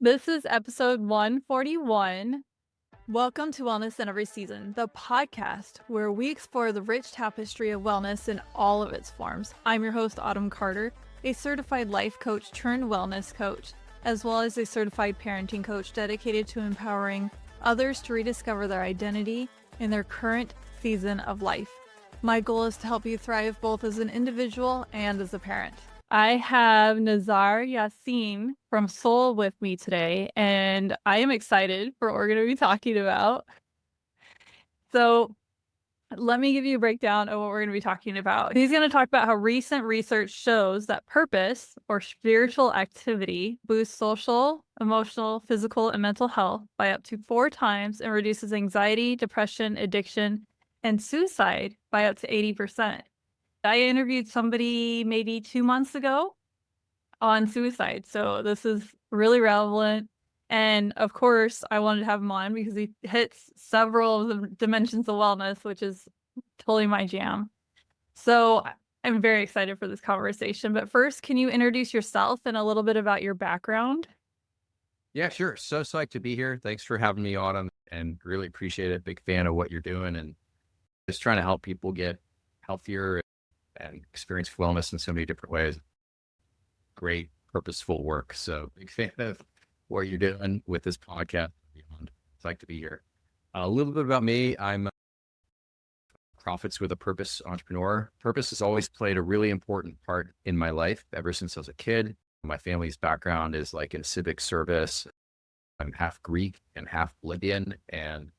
This is episode 141. Welcome to Wellness in Every Season, the podcast where we explore the rich tapestry of wellness in all of its forms. I'm your host, Autumn Carter, a certified life coach turned wellness coach, as well as a certified parenting coach dedicated to empowering others to rediscover their identity in their current season of life. My goal is to help you thrive both as an individual and as a parent. I have Nazar Yassin from Soul with me today, and I am excited for what we're going to be talking about. So let me give you a breakdown of what we're going to be talking about. He's going to talk about how recent research shows that purpose or spiritual activity boosts social, emotional, physical, and mental health by up to 4 times and reduces anxiety, depression, addiction, and suicide by up to 80%. I interviewed somebody maybe 2 months ago on suicide, so this is really relevant. And of course, I wanted to have him on because he hits several of the dimensions of wellness, which is totally my jam. So I'm very excited for this conversation. But first, can you introduce yourself and a little bit about your background? Yeah, sure. So psyched to be here. Thanks for having me on and really appreciate it. Big fan of what you're doing and just trying to help people get healthier and experience wellness in so many different ways. Great, purposeful work. So big fan of what you're doing with this podcast. Beyond. Psyched to be here. A little bit about me. I'm a profits with a purpose entrepreneur. Purpose has always played a really important part in my life ever since I was a kid. My family's background is like in civic service. I'm half Greek and half Libyan, and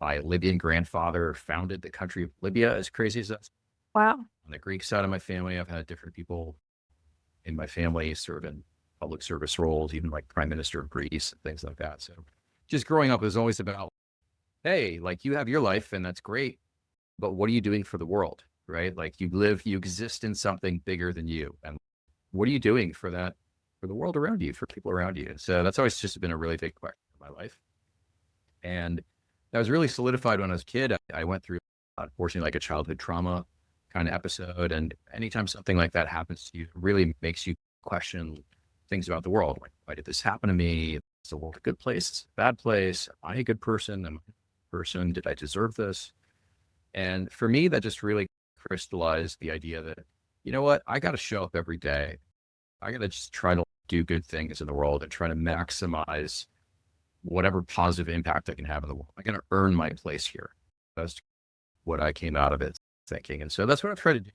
my Libyan grandfather founded the country of Libya, as crazy as that. Wow. On the Greek side of my family, I've had different people in my family serve in public service roles, even like prime minister of Greece and things like that. So just growing up was always about, hey, like you have your life and that's great, but what are you doing for the world, right? Like you exist in something bigger than you. And what are you doing for that, for the world around you, for people around you? So that's always just been a really big question in my life. And that was really solidified when I was a kid. I went through, unfortunately, like a childhood trauma kind of episode. And anytime something like that happens to you, it really makes you question things about the world. Like, why did this happen to me? Is the world a good place? Is it a bad place? Am I a good person? Am I a person? Did I deserve this? And for me, that just really crystallized the idea that, you know what, I got to show up every day. I got to just try to do good things in the world and try to maximize whatever positive impact I can have in the world. I got to earn my place here. That's what I came out of it thinking. And so that's what I've tried to do.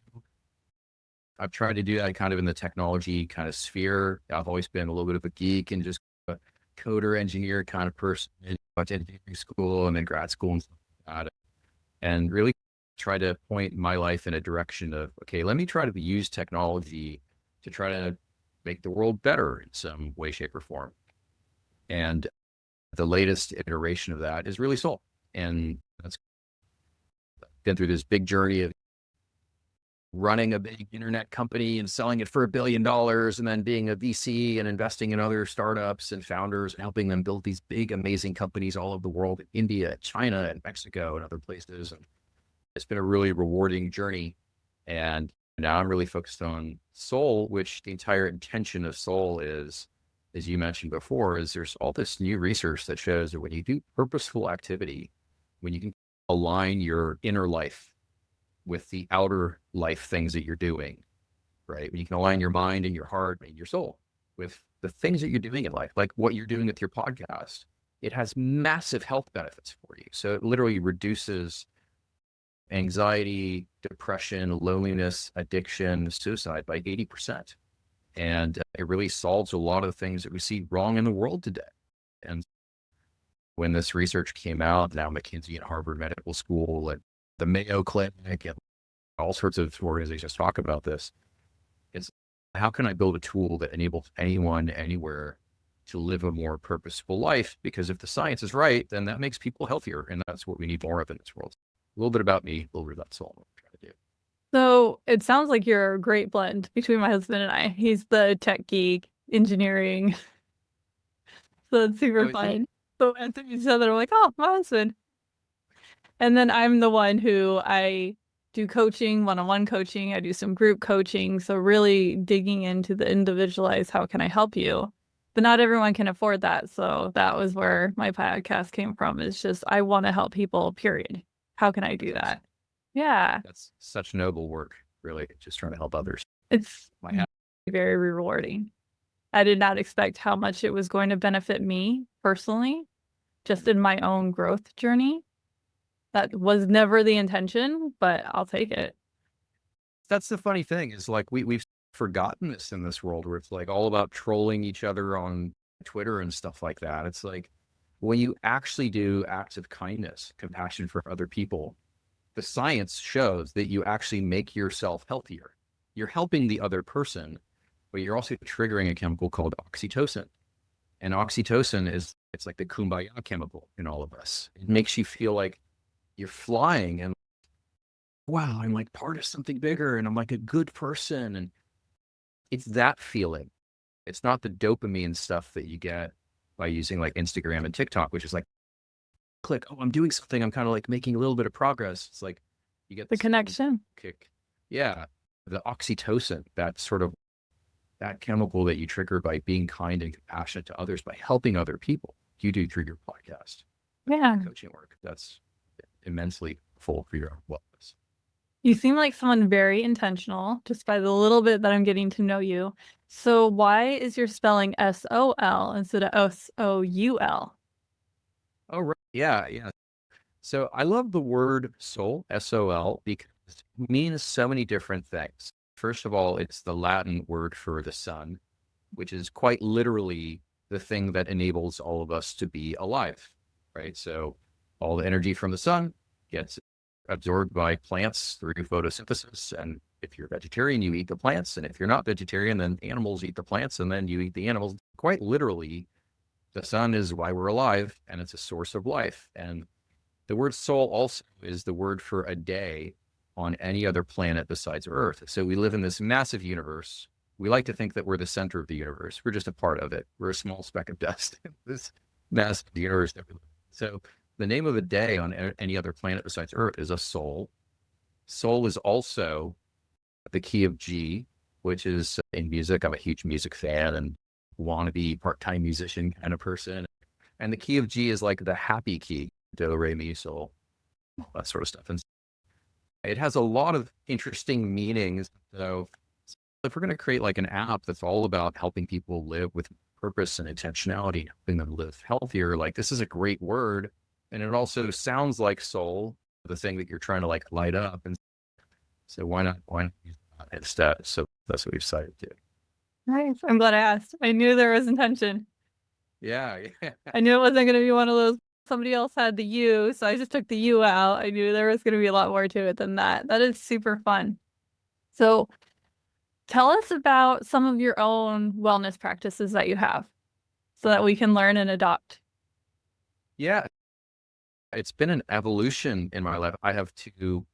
I've tried to do that kind of in the technology kind of sphere. I've always been a little bit of a geek and just a coder engineer kind of person. I went to engineering school and then grad school and stuff like that. And really try to point my life in a direction of, okay, let me try to use technology to try to make the world better in some way, shape, or form. And the latest iteration of that is really Soul. And that's been through this big journey of running a big internet company and selling it for $1 billion and then being a VC and investing in other startups and founders and helping them build these big, amazing companies all over the world, in India, China, and Mexico and other places. And it's been a really rewarding journey. And now I'm really focused on Soul, which the entire intention of Soul is, as you mentioned before, is there's all this new research that shows that when you do purposeful activity, when you can align your inner life with the outer life things that you're doing, right? When you can align your mind and your heart and your soul with the things that you're doing in life, like what you're doing with your podcast, it has massive health benefits for you. So it literally reduces anxiety, depression, loneliness, addiction, suicide by 80%. And it really solves a lot of the things that we see wrong in the world today. And when this research came out, now McKinsey and Harvard Medical School and the Mayo Clinic and all sorts of organizations talk about this, it's how can I build a tool that enables anyone, anywhere to live a more purposeful life? Because if the science is right, then that makes people healthier. And that's what we need more of in this world. A little bit about me, a little bit about Soul, what I'm trying to do. So it sounds like you're a great blend between my husband and I. He's the tech geek, engineering. So it's super So it's neat. fun. So as each other, I'm like, oh, my husband. And then I'm the one who I do coaching, one-on-one coaching. I do some group coaching. So really digging into the individualized, how can I help you? But not everyone can afford that. So that was where my podcast came from. It's just, I want to help people, period. How can I That's do awesome. that? Yeah. That's such noble work, really, just trying to help others. It's My hat. very rewarding. I did not expect how much it was going to benefit me personally, just in my own growth journey. That was never the intention, but I'll take it. That's the funny thing is like we've forgotten this in this world where it's like all about trolling each other on Twitter and stuff like that. It's like when you actually do acts of kindness, compassion for other people, the science shows that you actually make yourself healthier. You're helping the other person, but you're also triggering a chemical called oxytocin. And oxytocin it's like the kumbaya chemical in all of us. It makes you feel like you're flying and wow, I'm like part of something bigger and I'm like a good person. And it's that feeling. It's not the dopamine stuff that you get by using like Instagram and TikTok, which is like, click, oh, I'm doing something. I'm kind of like making a little bit of progress. It's like you get The this connection. kick. Yeah. The oxytocin, that sort of that chemical that you trigger by being kind and compassionate to others, by helping other people. You do through your podcast, Yeah. coaching work. That's immensely full for your wellness. You seem like someone very intentional just by the little bit that I'm getting to know you. So why is your spelling SOL instead of SOUL? Oh, right. Yeah. Yeah. So I love the word soul, SOL, because it means so many different things. First of all, it's the Latin word for the sun, which is quite literally the thing that enables all of us to be alive, right? So all the energy from the sun gets absorbed by plants through photosynthesis. And if you're vegetarian, you eat the plants. And if you're not vegetarian, then animals eat the plants and then you eat the animals. Quite literally, the sun is why we're alive and it's a source of life. And the word soul also is the word for a day on any other planet besides Earth. So we live in this massive universe. We like to think that we're the center of the universe. We're just a part of it. We're a small speck of dust in this massive universe that we live in. So the name of a day on any other planet besides Earth is a soul. Soul is also the key of G, which is in music. I'm a huge music fan and wannabe part-time musician kind of person. And the key of G is like the happy key, do, re, mi, sol, that sort of stuff. And it has a lot of interesting meanings. So if we're going to create like an app that's all about helping people live with purpose and intentionality, helping them live healthier, like this is a great word. And it also sounds like soul, the thing that you're trying to like light up. And so why not use that instead? So that's what we decided to do. Nice. I'm glad I asked. I knew there was intention. Yeah. Yeah. I knew it wasn't going to be one of those, somebody else had the U, so I just took the U out. I knew there was going to be a lot more to it than that. That is super fun. So tell us about some of your own wellness practices that you have so that we can learn and adopt. Yeah. It's been an evolution in my life. I have two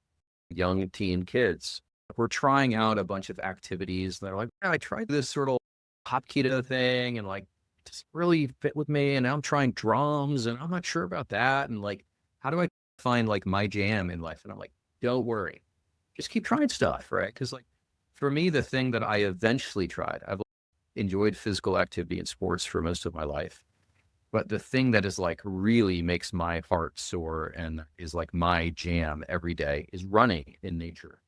young teen kids. We're trying out a bunch of activities. They're like, yeah, I tried this sort of hop keto thing and like it just really fit with me. And now I'm trying drums and I'm not sure about that. And like, how do I find like my jam in life? And I'm like, don't worry, just keep trying stuff, right? Because like for me, the thing that I eventually tried, I've enjoyed physical activity and sports for most of my life. But the thing that is like really makes my heart soar and is like my jam every day is running in nature.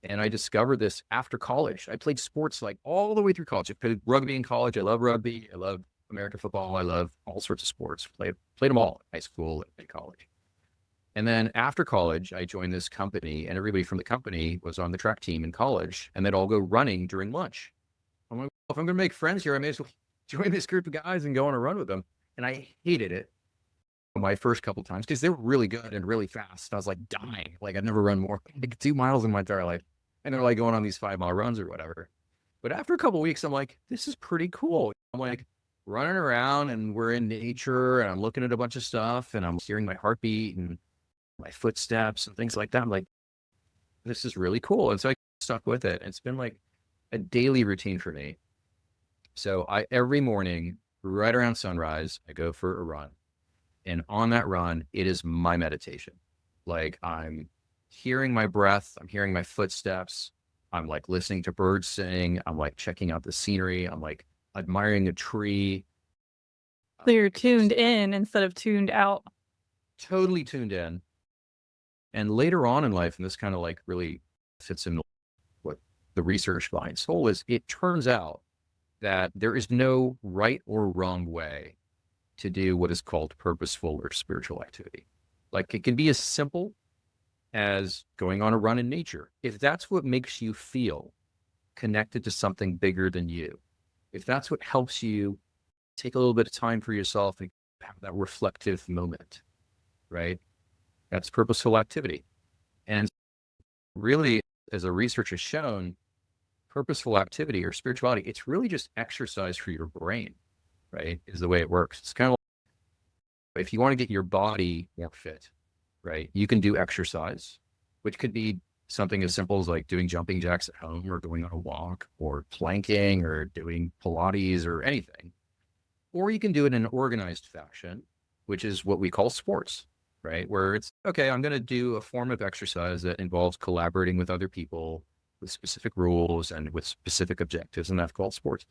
And I discovered this after college. I played sports like all the way through college. I played rugby in college. I love rugby. I love American football. I love all sorts of sports. Played them all in high school and college. And then after college, I joined this company, and everybody from the company was on the track team in college, and they'd all go running during lunch. I'm like, well, if I'm going to make friends here, I may as well join this group of guys and go on a run with them. And I hated it my first couple of times because they were really good and really fast. I was like dying. Like I'd never run more like 2 miles in my entire life. And they're like going on these 5 mile runs or whatever. But after a couple of weeks, I'm like, this is pretty cool. I'm like running around and we're in nature and I'm looking at a bunch of stuff and I'm hearing my heartbeat and my footsteps and things like that. I'm like, this is really cool. And so I stuck with it. It's been like a daily routine for me. So I every morning, right around sunrise, I go for a run. And on that run, it is my meditation. Like I'm hearing my breath, I'm hearing my footsteps, I'm like listening to birds sing, I'm like checking out the scenery, I'm like admiring a tree. So you're tuned in instead of tuned out. Totally tuned in. And later on in life, and this kind of like really fits in what the research behind soul is, it turns out that there is no right or wrong way to do what is called purposeful or spiritual activity. Like it can be as simple as going on a run in nature. If that's what makes you feel connected to something bigger than you, if that's what helps you take a little bit of time for yourself and have that reflective moment, right? That's purposeful activity. And really, as the research has shown, purposeful activity or spirituality, it's really just exercise for your brain, right? Is the way it works. It's kind of like if you want to get your body more fit, right? You can do exercise, which could be something as simple as like doing jumping jacks at home or going on a walk or planking or doing Pilates or anything. Or you can do it in an organized fashion, which is what we call sports, right? Where it's, okay, I'm going to do a form of exercise that involves collaborating with other people with specific rules and with specific objectives, and that's called sports.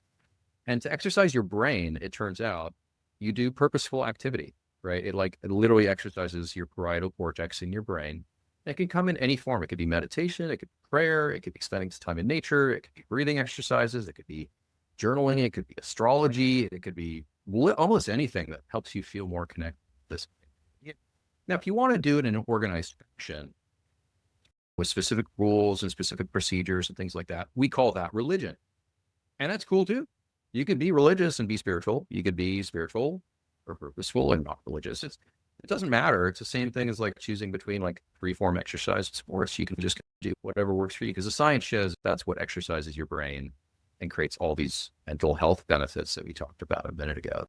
And to exercise your brain, it turns out you do purposeful activity, right? It literally exercises your parietal cortex in your brain. It can come in any form. It could be meditation, it could be prayer, it could be spending some time in nature, it could be breathing exercises, it could be journaling, it could be astrology, it could be almost anything that helps you feel more connected to this. Now, if you want to do it in an organized fashion with specific rules and specific procedures and things like that, we call that religion. And that's cool too. You could be religious and be spiritual. You could be spiritual or purposeful and not religious. It doesn't matter. It's the same thing as like choosing between like free form exercise and sports. You can just do whatever works for you because the science shows that's what exercises your brain and creates all these mental health benefits that we talked about a minute ago.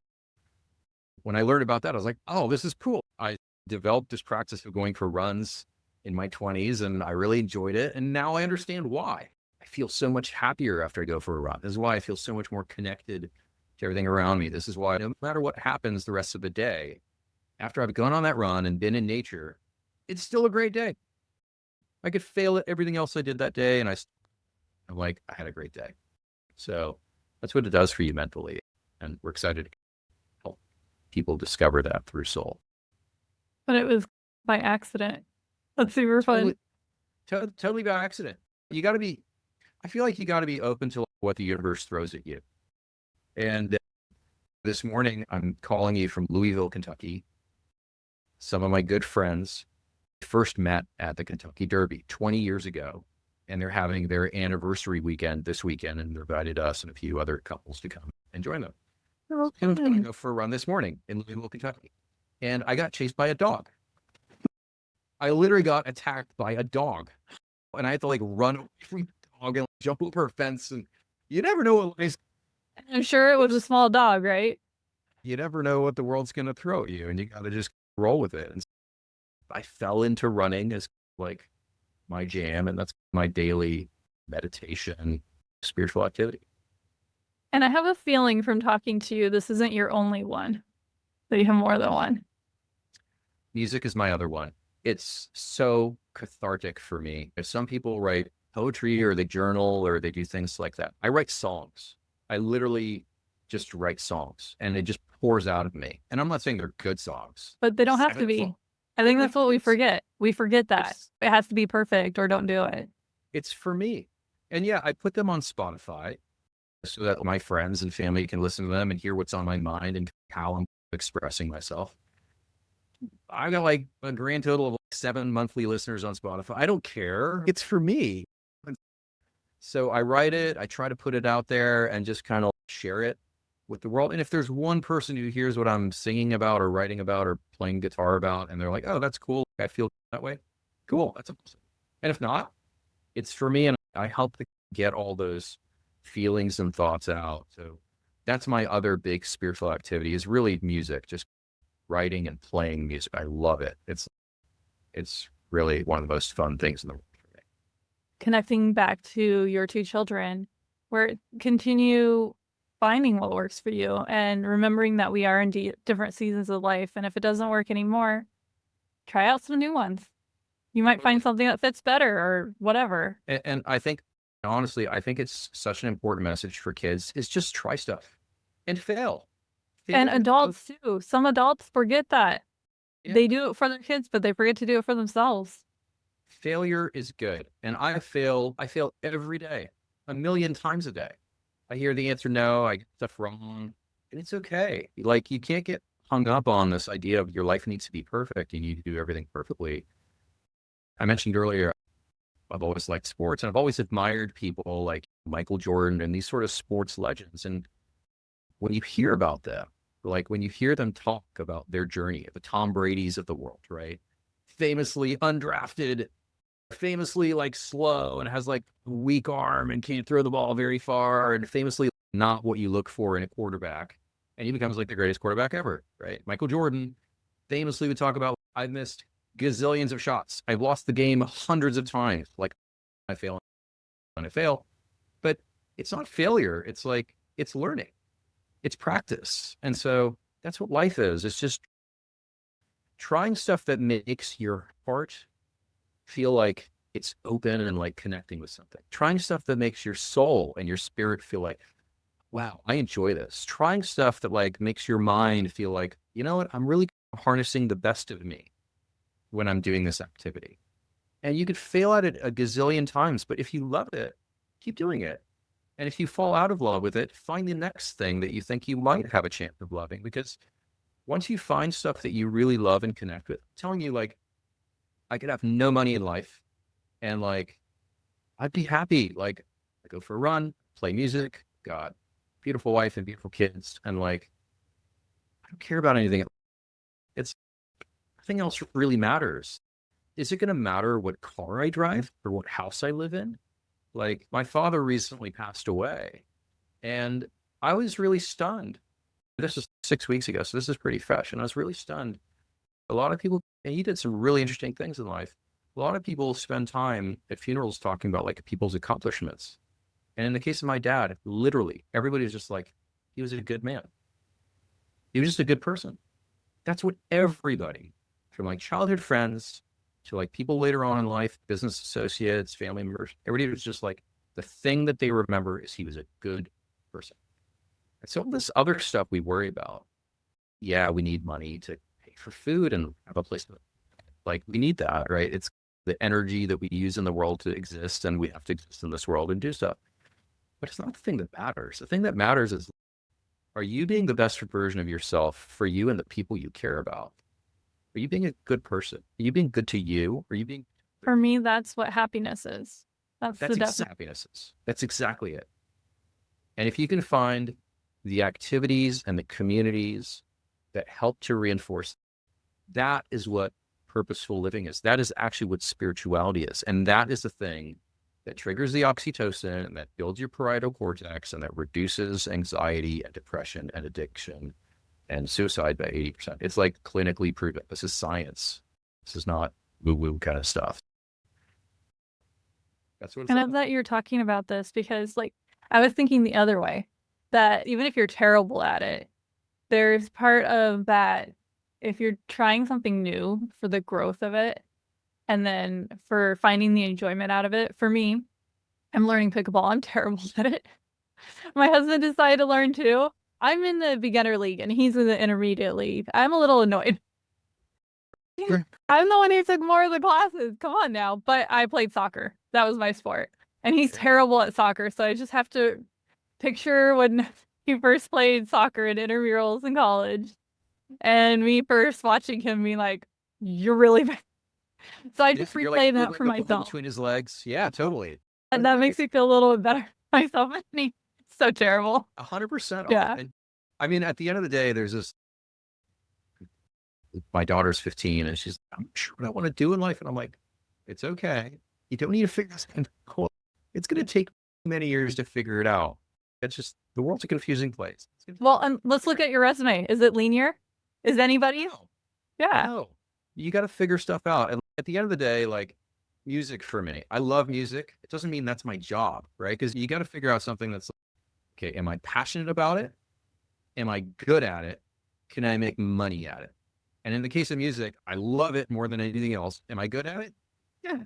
When I learned about that, I was like, oh, this is cool. I developed this practice of going for runs in my 20s and I really enjoyed it. And now I understand why. I feel so much happier after I go for a run. This is why I feel so much more connected to everything around me. This is why no matter what happens the rest of the day, after I've gone on that run and been in nature, it's still a great day. I could fail at everything else I did that day. And I'm like, I had a great day. So that's what it does for you mentally. And we're excited to help people discover that through soul. But it was by accident. That's super fun. Totally by accident. I feel like you got to be open to what the universe throws at you. And this morning, I'm calling you from Louisville, Kentucky. Some of my good friends first met at the Kentucky Derby 20 years ago, and they're having their anniversary weekend this weekend, and they invited us and a few other couples to come and join them. Oh, And I'm going to go for a run this morning in Louisville, Kentucky. And I got chased by a dog. I literally got attacked by a dog. And I had to like run away from the dog and jump over a fence. And you never know what I'm sure it was a small dog, right? you never know what the world's going to throw at you, and you got to just roll with it. And I fell into running as like my jam, and that's my daily meditation, spiritual activity. And I have a feeling from talking to you, this isn't your only one, that you have more than one. Music is my other one. It's so cathartic for me. If some people write poetry or they journal or they do things like that, I write songs. I literally just write songs and it just pours out of me. And I'm not saying they're good songs, but they don't have to be. I think that's what we forget. We forget that it has to be perfect or don't do it. It's for me. And yeah, I put them on Spotify so that my friends and family can listen to them and hear what's on my mind and how I'm expressing myself. I got like a grand total of like 7 monthly listeners on Spotify. I don't care. It's for me. So I write it, I try to put it out there and just kind of share it with the world. And if there's one person who hears what I'm singing about or writing about or playing guitar about, and they're like, oh, that's cool, I feel that way. Cool. That's awesome. And if not, it's for me. And I help to get all those feelings and thoughts out. So that's my other big spiritual activity is really music, just writing and playing music. I love it. It's really one of the most fun things in the world for me. Connecting back to your two children, where continue finding what works for you and remembering that we are in different seasons of life. And if it doesn't work anymore, try out some new ones. You might find something that fits better or whatever. And I think, honestly, I think it's such an important message for kids is just try stuff. and fail. And Fail. adults too. Some adults forget that. Yeah. They do it for their kids, but they forget to do it for themselves. Failure is good. And I fail every day, a million times a day. I hear the answer no, I get stuff wrong, and it's okay. Like, you can't get hung up on this idea of your life needs to be perfect. You need to do everything perfectly. I mentioned earlier, I've always liked sports and I've always admired people like Michael Jordan and these sort of sports legends. And when you hear about them, like when you hear them talk about their journey, the Tom Brady's of the world, right? Famously undrafted, famously like slow and has like a weak arm and can't throw the ball very far, and famously not what you look for in a quarterback. And he becomes like the greatest quarterback ever, right? Michael Jordan famously would talk about, I've missed gazillions of shots. I've lost the game hundreds of times. Like, I fail and I fail. But it's not failure. It's like, it's learning. It's practice. And so that's what life is. It's just trying stuff that makes your heart feel like it's open and like connecting with something. Trying stuff that makes your soul and your spirit feel like, wow, I enjoy this. Trying stuff that like makes your mind feel like, you know what, I'm really harnessing the best of me when I'm doing this activity. And you could fail at it a gazillion times, but if you love it, keep doing it. And if you fall out of love with it, find the next thing that you think you might have a chance of loving. Because once you find stuff that you really love and connect with, I'm telling you, like, I could have no money in life and like I'd be happy. Like, I go for a run, play music, got beautiful wife and beautiful kids, and like I don't care about anything. It's nothing else really matters. Is it going to matter what car I drive or what house I live in? Like, my father recently passed away, and I was really stunned. This is 6 weeks ago, so this is pretty fresh, and I was really stunned. A lot of people, and he did some really interesting things in life. A lot of people spend time at funerals talking about like people's accomplishments. And in the case of my dad, literally everybody was just like, he was a good man. He was just a good person. That's what everybody, from like childhood friends to like people later on in life, business associates, family members, everybody was just like, the thing that they remember is he was a good person. And so all this other stuff we worry about, yeah, we need money to pay for food and have a place to, like, we need that, right? It's the energy that we use in the world to exist, and we have to exist in this world and do stuff. But it's not the thing that matters. The thing that matters is, are you being the best version of yourself for you and the people you care about? Are you being a good person? Are you being good to you? Are you being, For me, that's what happiness is. That's the that's definition. happiness is. That's exactly it. And if you can find the activities and the communities that help to reinforce, that is what purposeful living is. That is actually what spirituality is. And that is the thing that triggers the oxytocin and that builds your parietal cortex and that reduces anxiety and depression and addiction and suicide by 80%. It's like clinically proven. This is science. This is not woo-woo kind of stuff. That's what it's I love about. that you're talking about this because, like, I was thinking the other way that even if you're terrible at it, there's part of that if you're trying something new for the growth of it and then for finding the enjoyment out of it. For me, I'm learning pickleball. I'm terrible at it. My husband decided to learn too. I'm in the beginner league and he's in the intermediate league. I'm a little annoyed. Sure. I'm the one who took more of the classes. Come on now. But I played soccer. That was my sport. And he's terrible at soccer. So I just have to picture when he first played soccer in intramurals in college and me first watching him be like, you're really bad. So I just You're like replay that dribbling for the ball myself. between his legs. Yeah, totally. And that makes me feel a little bit better myself. And he's so terrible. 100% off. Yeah. And I mean, at the end of the day, there's this, my daughter's 15 and she's, I'm not sure what I want to do in life. And I'm like, it's okay. You don't need to figure this out. It's going to take many years to figure it out. It's just, the world's a confusing place. Well, and let's look at your resume. Is it linear? Is anybody? No, Yeah. no. You got to figure stuff out. And at the end of the day, like, music for me, I love music. It doesn't mean that's my job, right? Because you got to figure out something that's like, okay, am I passionate about it? Am I good at it? Can I make money at it? And in the case of music, I love it more than anything else. Am I good at it? Yeah.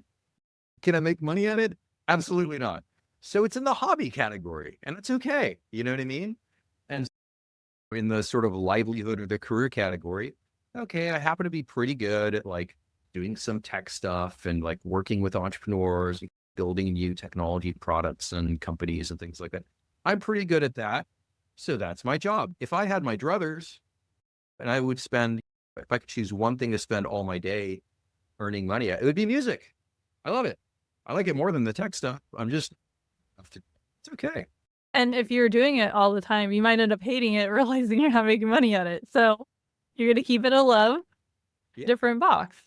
Can I make money at it? Absolutely not. So it's in the hobby category, and it's okay. You know what I mean? And in the sort of livelihood or the career category, okay, I happen to be pretty good at like doing some tech stuff and like working with entrepreneurs, building new technology products and companies and things like that. I'm pretty good at that. So that's my job. If I had my druthers and I would spend, if I could choose one thing to spend all my day earning money at, it would be music. I love it. I like it more than the tech stuff. It's okay. And if you're doing it all the time, you might end up hating it, realizing you're not making money at it. So you're going to keep it a love, Yeah, different box.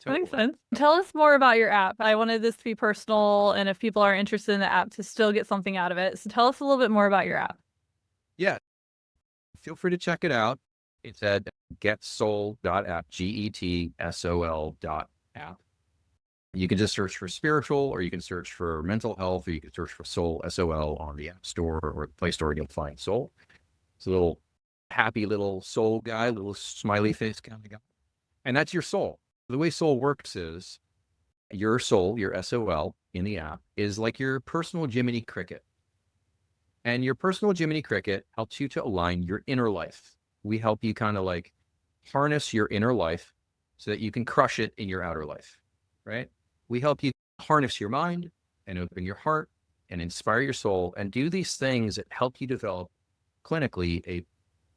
That makes totally. sense. Tell us more about your app. I wanted this to be personal, and if people are interested in the app, to still get something out of it. So tell us a little bit more about your app. Yeah, feel free to check it out. It's at getsol.app, GETSOL.app. You can just search for spiritual, or you can search for mental health, or you can search for soul, SOL, on the App Store or the Play Store, and you'll find soul. It's a little happy little soul guy, little smiley face kind of guy. And that's your soul. The way soul works is your soul, your SOL in the app, is like your personal Jiminy Cricket. And your personal Jiminy Cricket helps you to align your inner life. We help you kind of like harness your inner life so that you can crush it in your outer life, right? We help you harness your mind and open your heart and inspire your soul and do these things that help you develop clinically a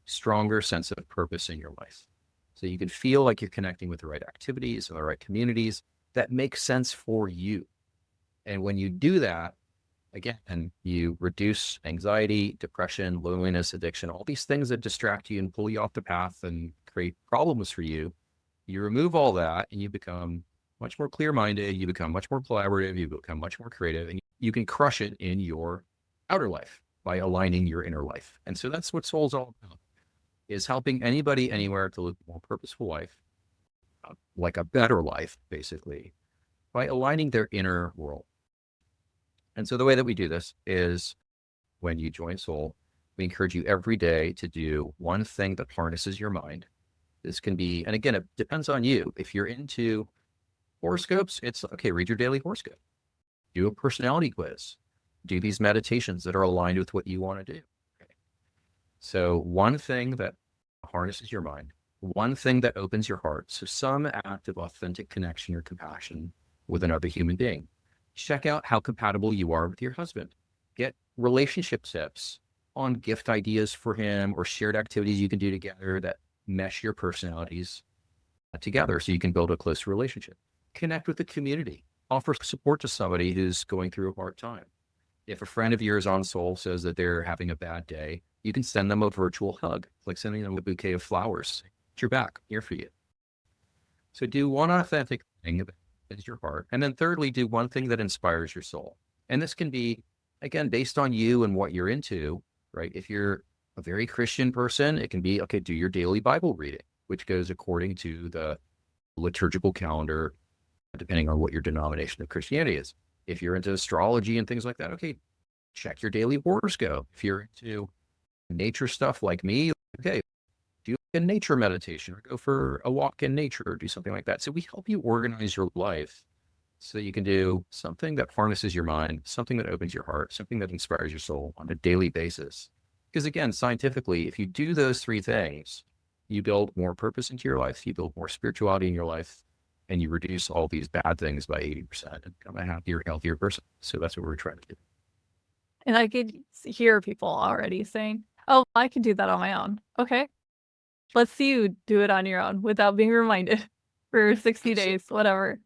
stronger sense of purpose in your life. So you can feel like you're connecting with the right activities and the right communities that make sense for you. And when you do that, again, you reduce anxiety, depression, loneliness, addiction, all these things that distract you and pull you off the path and create problems for you. You remove all that and you become much more clear-minded. You become much more collaborative. You become much more creative, and you can crush it in your outer life by aligning your inner life. And so that's what soul's all about, is helping anybody anywhere to live a more purposeful life, like a better life, basically, by aligning their inner world. And so the way that we do this is when you join Soul, we encourage you every day to do one thing that harnesses your mind. This can be, and again, it depends on you. If you're into horoscopes, it's okay, read your daily horoscope, do a personality quiz, do these meditations that are aligned with what you want to do. Okay. So one thing that harnesses your mind, one thing that opens your heart. So some act of authentic connection or compassion with another human being. Check out how compatible you are with your husband. Get relationship tips on gift ideas for him or shared activities you can do together that mesh your personalities together so you can build a close relationship. Connect with the community. Offer support to somebody who's going through a hard time. If a friend of yours on Soul says that they're having a bad day, you can send them a virtual hug, like sending them a bouquet of flowers. It's your back, here for you. So do one authentic thing that is your heart. And then thirdly, do one thing that inspires your soul. And this can be, again, based on you and what you're into, right? If you're a very Christian person, it can be, okay, do your daily Bible reading, which goes according to the liturgical calendar, depending on what your denomination of Christianity is. If you're into astrology and things like that, okay, check your daily horoscope. If you're into nature stuff like me, okay, do a nature meditation or go for a walk in nature or do something like that. So we help you organize your life so that you can do something that harnesses your mind, something that opens your heart, something that inspires your soul on a daily basis. Because again, scientifically, if you do those three things, you build more purpose into your life, you build more spirituality in your life, and you reduce all these bad things by 80% and become a happier, healthier person. So that's what we're trying to do. And I could hear people already saying, oh, I can do that on my own. Okay. Let's see you do it on your own without being reminded for 60 days, whatever.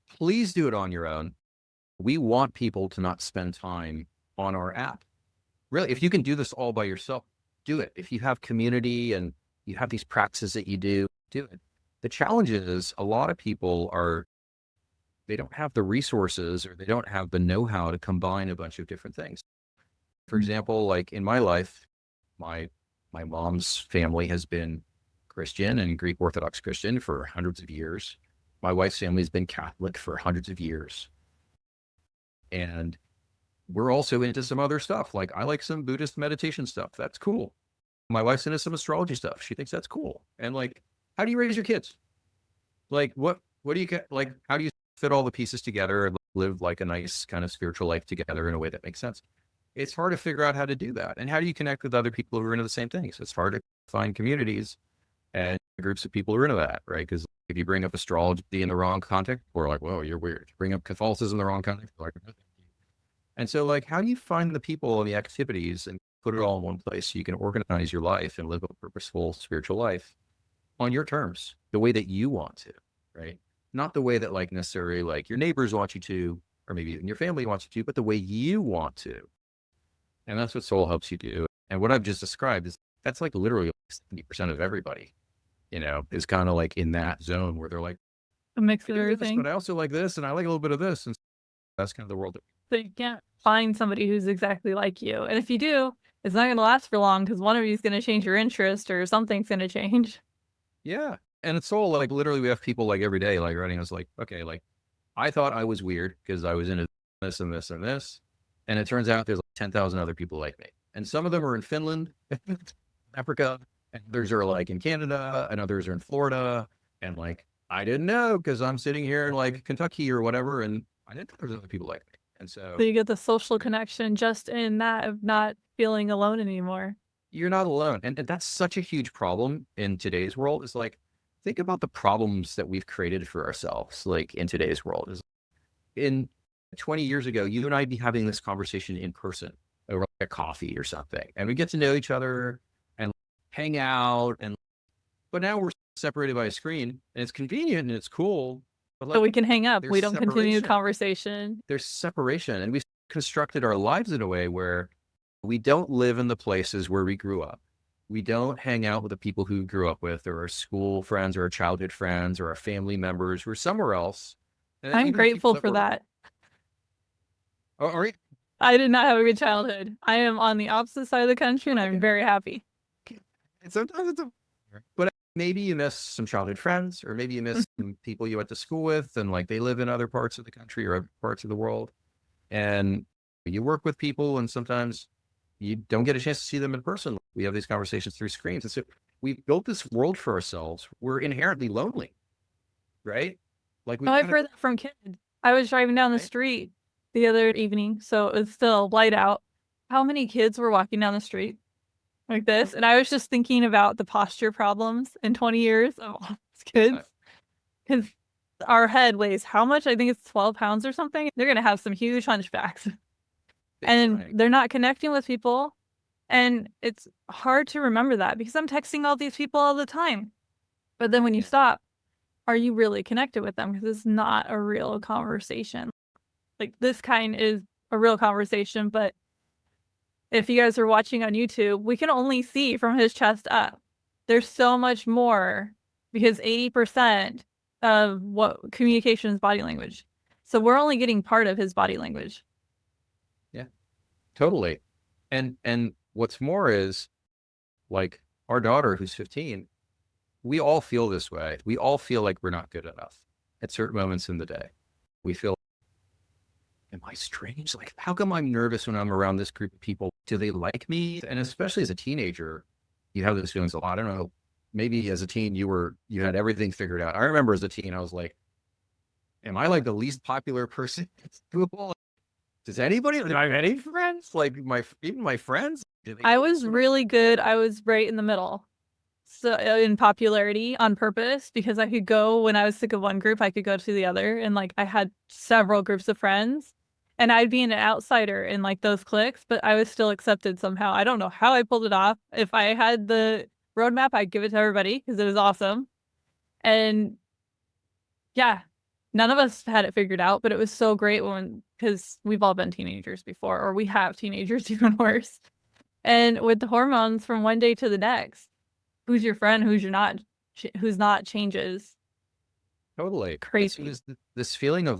Please do it on your own. We want people to not spend time on our app. Really, if you can do this all by yourself, do it. If you have community and you have these practices that you do it. The challenge is a lot of people they don't have the resources or they don't have the know-how to combine a bunch of different things. For example, like in my life, my mom's family has been Christian and Greek Orthodox Christian for hundreds of years. My wife's family has been Catholic for hundreds of years. And we're also into some other stuff. Like I like some Buddhist meditation stuff. That's cool. My wife's into some astrology stuff. She thinks that's cool. And like, how do you raise your kids? Like, what do you get? Like, how do you fit all the pieces together and live like a nice kind of spiritual life together in a way that makes sense? it's hard to figure out how to do that. And how do you connect with other people who are into the same things? It's hard to find communities and groups of people who are into that, right? Because if you bring up astrology in the wrong context, we're like, whoa, you're weird. Bring up Catholicism in the wrong context, we're like, no, thank you. And so, like, how do you find the people and the activities and put it all in one place so you can organize your life and live a purposeful spiritual life on your terms, the way that you want to, right? Not the way that like necessarily like your neighbors want you to, or maybe even your family wants you to, but the way you want to. And that's what soul helps you do. And what I've just described is that's like literally 70% of everybody, is kind of like in that zone where they're like, A mix I of do this, but everything. I also like this, and I like a little bit of this. And that's kind of the world. So you can't find somebody who's exactly like you. And if you do, it's not going to last for long because one of you is going to change your interest or something's going to change. Yeah. And it's soul, like literally we have people like every day, like writing us like, okay, like I thought I was weird because I was into this and this and this. And it turns out there's like 10,000 other people like me. And some of them are in Finland, Africa, and others are like in Canada, and others are in Florida. And like, I didn't know because I'm sitting here in like Kentucky or whatever. And I didn't know there's other people like me. And So so you get the social connection just in that of not feeling alone anymore. you're not alone. And that's such a huge problem in today's world. Is like, think about the problems that we've created for ourselves, like in today's world. Is in 20 years ago, you and I'd be having this conversation in person over like a coffee or something, and we get to know each other and hang out. But now we're separated by a screen, and it's convenient and it's cool. But So like, we can hang up. there's We don't continue a separation. conversation. There's separation, and we've constructed our lives in a way where we don't live in the places where we grew up. We don't hang out with the people who we grew up with, or our school friends, or our childhood friends, or our family members. We're somewhere else. And I'm even the people grateful that for were, that. are, I did not have a good childhood. I am on the opposite side of the country and I'm very happy. and sometimes but maybe you miss some childhood friends, or maybe you miss some people you went to school with, and like they live in other parts of the country or other parts of the world. And you work with people, and sometimes you don't get a chance to see them in person. We have these conversations through screens. And so we've built this world for ourselves. We're inherently lonely, right? Like Oh, we've I've got heard that from kids. I was driving down the right? street the other evening, so it's still light out. How many kids were walking down the street like this? And I was just thinking about the posture problems in 20 years of all these kids. Because our head weighs how much? I think it's 12 pounds or something. They're going to have some huge hunchbacks. Big And time. they're not connecting with people. And it's hard to remember that because I'm texting all these people all the time. But then when you Yeah. stop, are you really connected with them? Because it's not a real conversation. Like this kind is a real conversation, but if you guys are watching on YouTube, we can only see from his chest up. There's so much more because 80% of what communication is body language. So we're only getting part of his body language. Yeah, totally. And what's more is like our daughter who's 15, we all feel this way. We all feel like we're not good enough at certain moments in the day. We feel, am I strange? Like, how come I'm nervous when I'm around this group of people? Do they like me? And especially as a teenager, you have those feelings a lot. I don't know. Maybe as a teen, you had everything figured out. I remember as a teen, I was like, am I like the least popular person at school? Do I have any friends? Like even my friends, do they I know was this? really good. I was right in the middle. So in popularity on purpose because I could go when I was sick of one group, I could go to the other. And like I had several groups of friends and I'd be an outsider in like those cliques, but I was still accepted somehow. I don't know how I pulled it off. If I had the roadmap, I'd give it to everybody because it was awesome. And yeah, none of us had it figured out, but it was so great when, because we've all been teenagers before, or we have teenagers even worse. And with the hormones from one day to the next, who's your friend, who's not changes. Totally. And so Crazy. this feeling of,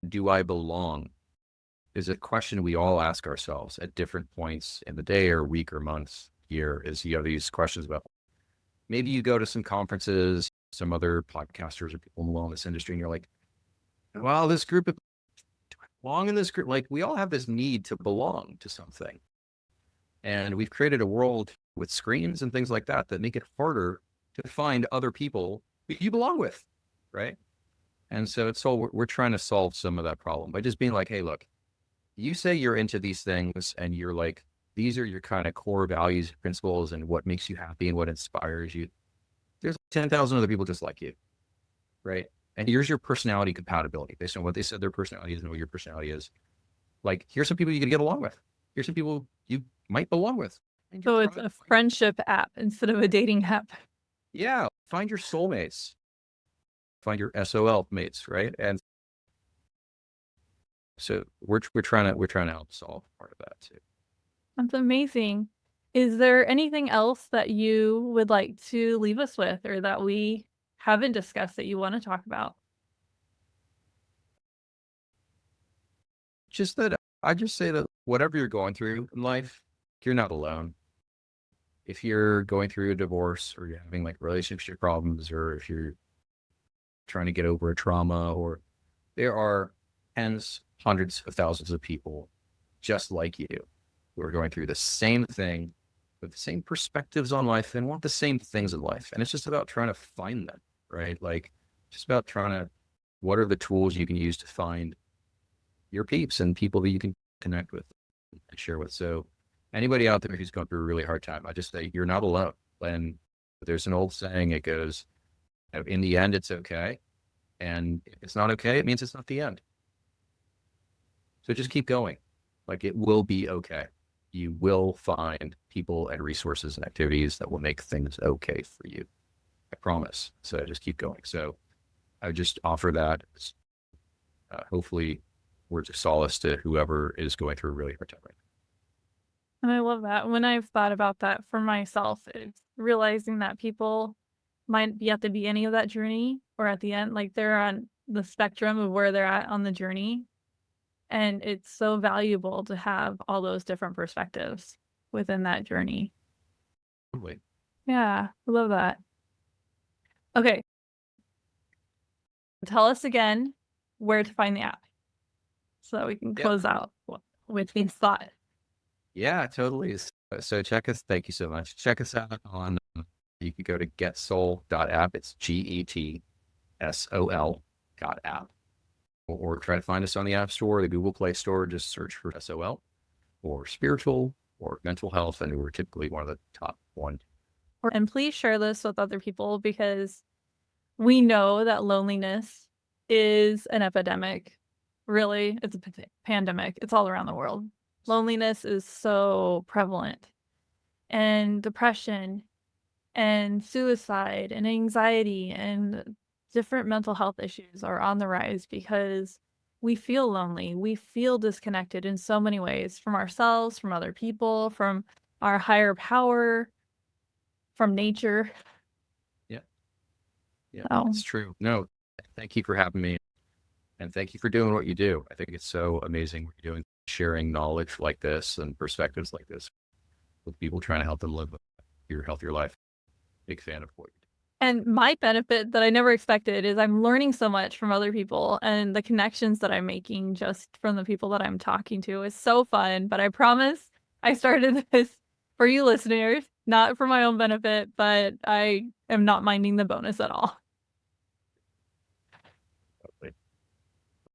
do I belong, is a question we all ask ourselves at different points in the day or week or months, year. Is you have these questions about, maybe you go to some conferences, some other podcasters or people in the wellness industry, and you're like, well, this group of, do I belong in this group? Like we all have this need to belong to something. And we've created a world with screens and things like that that make it harder to find other people who you belong with, right? And so we're trying to solve some of that problem by just being like, hey, look, you say you're into these things and you're like, these are your kind of core values, principles, and what makes you happy and what inspires you. There's 10,000 other people just like you, right? And here's your personality compatibility based on what they said their personality is and what your personality is. Like, here's some people you can get along with. Here's some people you might belong with. And you're So it's trying to a friendship app instead of a dating app. yeah, find your soulmates, find your SOL mates, right? And so we're trying to help solve part of that too. That's amazing. Is there anything else that you would like to leave us with or that we haven't discussed that you want to talk about? Just that I just say that whatever you're going through in life, you're not alone. If you're going through a divorce or you're having like relationship problems, or if you're trying to get over a trauma, or there are tens, hundreds of thousands of people just like you who are going through the same thing with the same perspectives on life and want the same things in life. And it's just about trying to find them, right? Like, just about trying to, what are the tools you can use to find your peeps and people that you can connect with and share with. So anybody out there who's going through a really hard time, I just say you're not alone. And there's an old saying, it goes, in the end, it's okay. And if it's not okay, it means it's not the end. So just keep going. Like, it will be okay. You will find people and resources and activities that will make things okay for you. I promise. So just keep going. So I would just offer that as, hopefully words of solace to whoever is going through a really hard time right And I love that. When I've thought about that for myself, it's realizing that people might be at the beginning of that journey or at the end, like they're on the spectrum of where they're at on the journey. And it's so valuable to have all those different perspectives within that journey. now. Wait. Yeah, I love that. Okay. Tell us again where to find the app so that we can Yep. close out with these thoughts. Yeah, totally. So check us. Thank you so much. Check us out on, you can go to getsol.app. It's GETSOL.app. Or try to find us on the App Store, the Google Play Store. Just search for SOL or spiritual or mental health. And we're typically one of the top one. And please share this with other people because we know that loneliness is an epidemic. Really, it's a pandemic. It's all around the world. Loneliness is so prevalent. And depression and suicide and anxiety and different mental health issues are on the rise because we feel lonely. We feel disconnected in so many ways from ourselves, from other people, from our higher power, from nature. Yeah. Yeah. So, It's true. No, thank you for having me. And thank you for doing what you do. I think it's so amazing what you're doing, sharing knowledge like this and perspectives like this with people, trying to help them live your healthier life. Big fan of what you do. and my benefit that I never expected is I'm learning so much from other people, and the connections that I'm making just from the people that I'm talking to is so fun. But I promise I started this for you listeners, not for my own benefit, but I am not minding the bonus at all.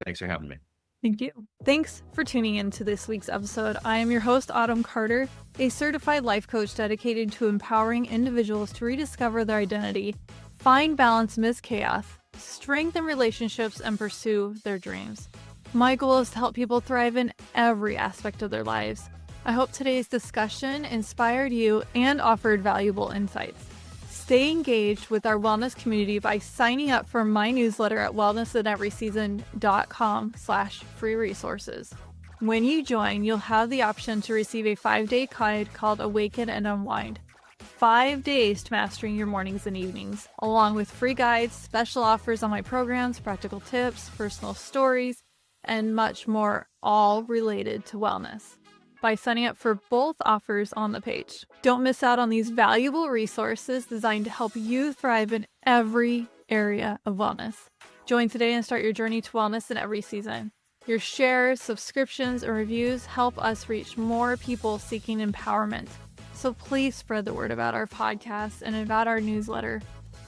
Thanks for having me. Thank you. Thanks for tuning in to this week's episode. I am your host, Autumn Carter, a certified life coach dedicated to empowering individuals to rediscover their identity, find balance amidst chaos, strengthen relationships, and pursue their dreams. My goal is to help people thrive in every aspect of their lives. I hope today's discussion inspired you and offered valuable insights. Stay engaged with our wellness community by signing up for my newsletter at wellnessinEverySeason.com/free resources. When you join, you'll have the option to receive a 5-day guide called Awaken and Unwind. 5 days to mastering your mornings and evenings, along with free guides, special offers on my programs, practical tips, personal stories, and much more, all related to wellness, by signing up for both offers on the page. Don't miss out on these valuable resources designed to help you thrive in every area of wellness. Join today and start your journey to wellness in every season. Your shares, subscriptions, and reviews help us reach more people seeking empowerment. So please spread the word about our podcast and about our newsletter.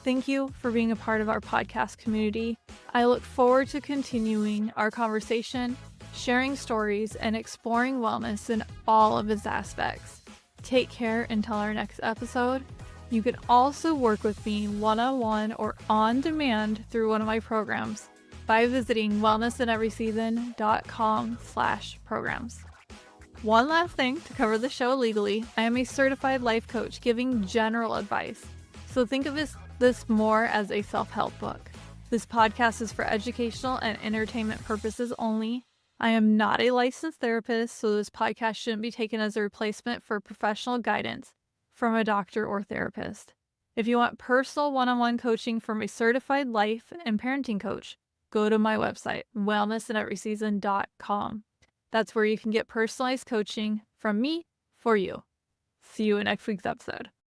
Thank you for being a part of our podcast community. I look forward to continuing our conversation, sharing stories, and exploring wellness in all of its aspects. Take care until our next episode. You can also work with me one-on-one or on demand through one of my programs by visiting wellnessaneveryseason.com/programs. One last thing to cover the show legally, I am a certified life coach giving general advice. So think of this more as a self-help book. This podcast is for educational and entertainment purposes only. I am not a licensed therapist, so this podcast shouldn't be taken as a replacement for professional guidance from a doctor or therapist. If you want personal one-on-one coaching from a certified life and parenting coach, go to my website, wellnessaneveryseason.com. That's where you can get personalized coaching from me for you. See you in next week's episode.